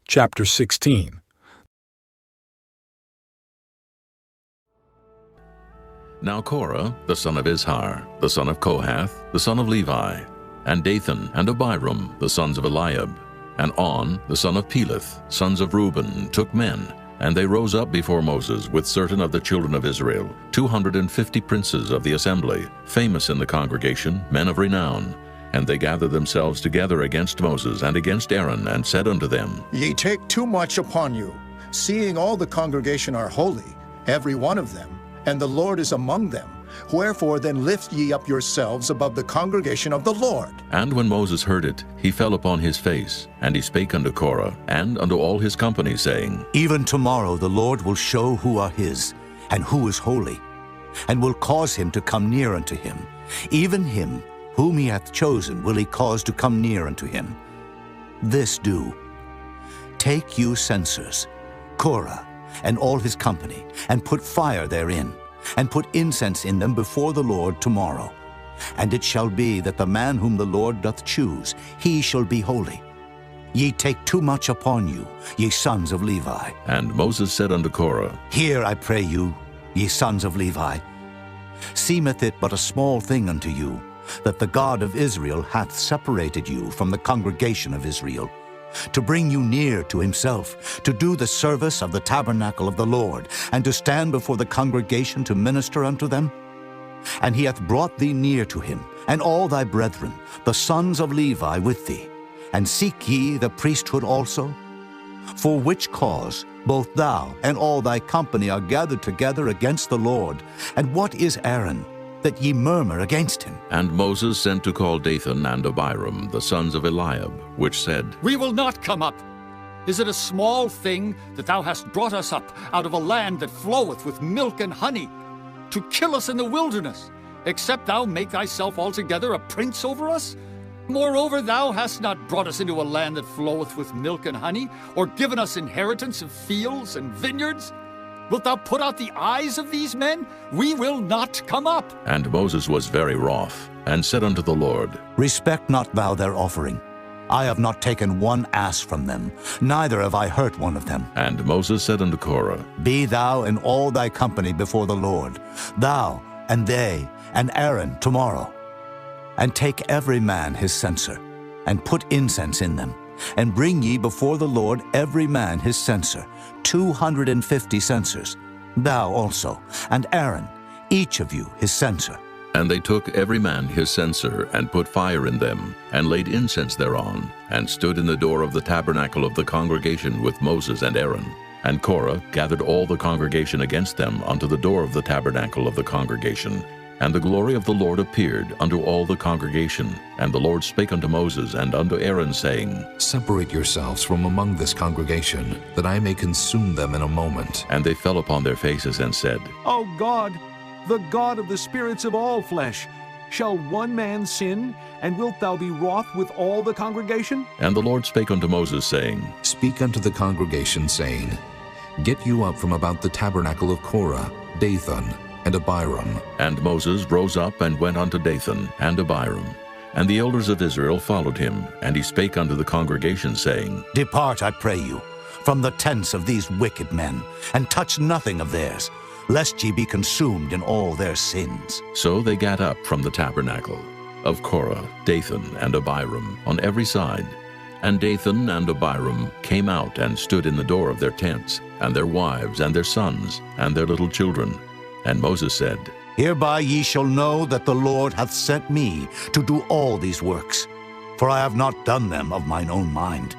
chapter 16. Now Korah, the son of Izhar, the son of Kohath, the son of Levi, and Dathan and Abiram, the sons of Eliab, and On, the son of Peleth, sons of Reuben, took men, and they rose up before Moses with certain of the children of Israel, 250 princes of the assembly, famous in the congregation, men of renown. And they gathered themselves together against Moses and against Aaron, and said unto them, Ye take too much upon you, seeing all the congregation are holy, every one of them, and the Lord is among them. Wherefore then lift ye up yourselves above the congregation of the Lord. And when Moses heard it, he fell upon his face, and he spake unto Korah, and unto all his company, saying, Even tomorrow the Lord will show who are his, and who is holy, and will cause him to come near unto him. Even him whom he hath chosen will he cause to come near unto him. This do. Take you censers, Korah, and all his company, and put fire therein, and put incense in them before the Lord tomorrow. And it shall be that the man whom the Lord doth choose, he shall be holy. Ye take too much upon you, ye sons of Levi. And Moses said unto Korah, Hear, I pray you, ye sons of Levi. Seemeth it but a small thing unto you, that the God of Israel hath separated you from the congregation of Israel, to bring you near to himself, to do the service of the tabernacle of the Lord, and to stand before the congregation to minister unto them? And he hath brought thee near to him, and all thy brethren, the sons of Levi, with thee. And seek ye the priesthood also? For which cause both thou and all thy company are gathered together against the Lord. And what is Aaron, that ye murmur against him? And Moses sent to call Dathan and Abiram, the sons of Eliab, which said, We will not come up. Is it a small thing that thou hast brought us up out of a land that floweth with milk and honey, to kill us in the wilderness, except thou make thyself altogether a prince over us? Moreover, thou hast not brought us into a land that floweth with milk and honey, or given us inheritance of fields and vineyards? Wilt thou put out the eyes of these men? We will not come up. And Moses was very wroth, and said unto the Lord, Respect not thou their offering. I have not taken one ass from them, neither have I hurt one of them. And Moses said unto Korah, Be thou and all thy company before the Lord, thou and they and Aaron tomorrow. And take every man his censer, and put incense in them, and bring ye before the Lord every man his censer, 250 censers, thou also, and Aaron, each of you his censer. And they took every man his censer, and put fire in them, and laid incense thereon, and stood in the door of the tabernacle of the congregation with Moses and Aaron. And Korah gathered all the congregation against them unto the door of the tabernacle of the congregation. And the glory of the Lord appeared unto all the congregation. And the Lord spake unto Moses and unto Aaron, saying, Separate yourselves from among this congregation, that I may consume them in a moment. And they fell upon their faces and said, O God, the God of the spirits of all flesh, shall one man sin, and wilt thou be wroth with all the congregation? And the Lord spake unto Moses, saying, Speak unto the congregation, saying, Get you up from about the tabernacle of Korah, Dathan, and Abiram. And Moses rose up and went unto Dathan and Abiram. And the elders of Israel followed him, and he spake unto the congregation, saying, Depart, I pray you, from the tents of these wicked men, and touch nothing of theirs, lest ye be consumed in all their sins. So they gat up from the tabernacle of Korah, Dathan, and Abiram on every side. And Dathan and Abiram came out and stood in the door of their tents, and their wives, and their sons, and their little children. And Moses said, Hereby ye shall know that the Lord hath sent me to do all these works, for I have not done them of mine own mind.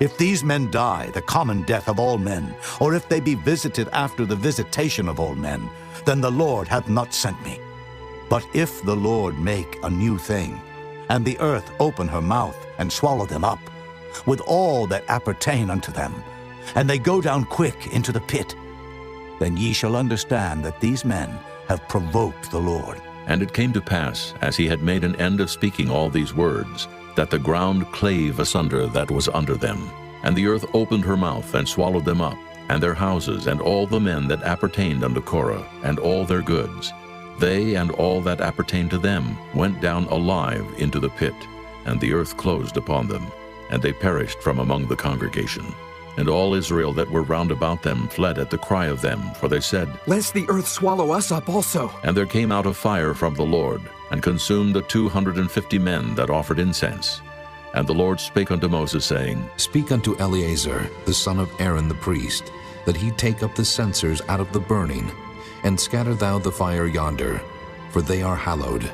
If these men die the common death of all men, or if they be visited after the visitation of all men, then the Lord hath not sent me. But if the Lord make a new thing, and the earth open her mouth and swallow them up, with all that appertain unto them, and they go down quick into the pit, then ye shall understand that these men have provoked the Lord. And it came to pass, as he had made an end of speaking all these words, that the ground clave asunder that was under them. And the earth opened her mouth and swallowed them up, and their houses, and all the men that appertained unto Korah, and all their goods. They and all that appertained to them went down alive into the pit, and the earth closed upon them, and they perished from among the congregation. And all Israel that were round about them fled at the cry of them, for they said, Lest the earth swallow us up also. And there came out a fire from the Lord, and consumed the 250 men that offered incense. And the Lord spake unto Moses, saying, Speak unto Eleazar, the son of Aaron the priest, that he take up the censers out of the burning, and scatter thou the fire yonder, for they are hallowed.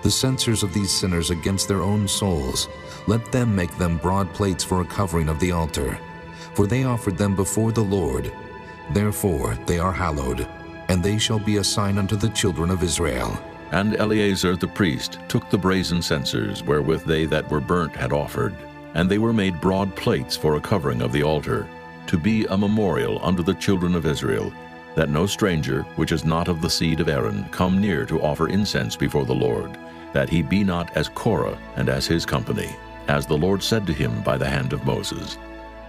The censers of these sinners against their own souls, let them make them broad plates for a covering of the altar. For they offered them before the Lord. Therefore they are hallowed, and they shall be a sign unto the children of Israel. And Eleazar the priest took the brazen censers wherewith they that were burnt had offered, and they were made broad plates for a covering of the altar, to be a memorial unto the children of Israel, that no stranger, which is not of the seed of Aaron, come near to offer incense before the Lord, that he be not as Korah and as his company, as the Lord said to him by the hand of Moses.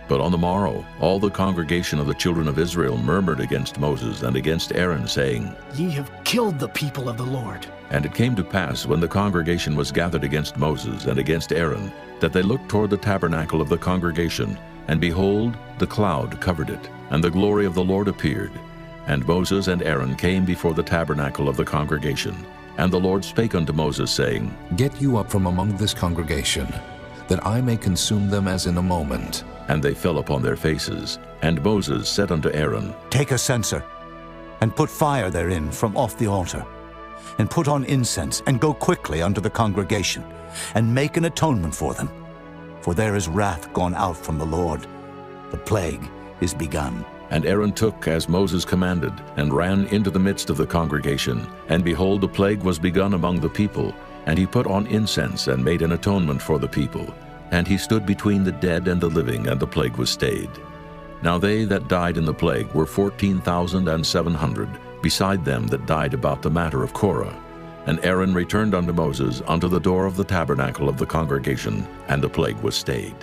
But on the morrow all the congregation of the children of Israel murmured against Moses and against Aaron, saying, Ye have killed the people of the Lord. And it came to pass, when the congregation was gathered against Moses and against Aaron, that they looked toward the tabernacle of the congregation, and behold, the cloud covered it, and the glory of the Lord appeared. And Moses and Aaron came before the tabernacle of the congregation. And the Lord spake unto Moses, saying, Get you up from among this congregation, that I may consume them as in a moment. And they fell upon their faces. And Moses said unto Aaron, Take a censer, and put fire therein from off the altar, and put on incense, and go quickly unto the congregation, and make an atonement for them. For there is wrath gone out from the Lord. The plague is begun. And Aaron took as Moses commanded, and ran into the midst of the congregation. And behold, the plague was begun among the people. And he put on incense, and made an atonement for the people. And he stood between the dead and the living, and the plague was stayed. Now they that died in the plague were 14,700, beside them that died about the matter of Korah. And Aaron returned unto Moses unto the door of the tabernacle of the congregation, and the plague was stayed.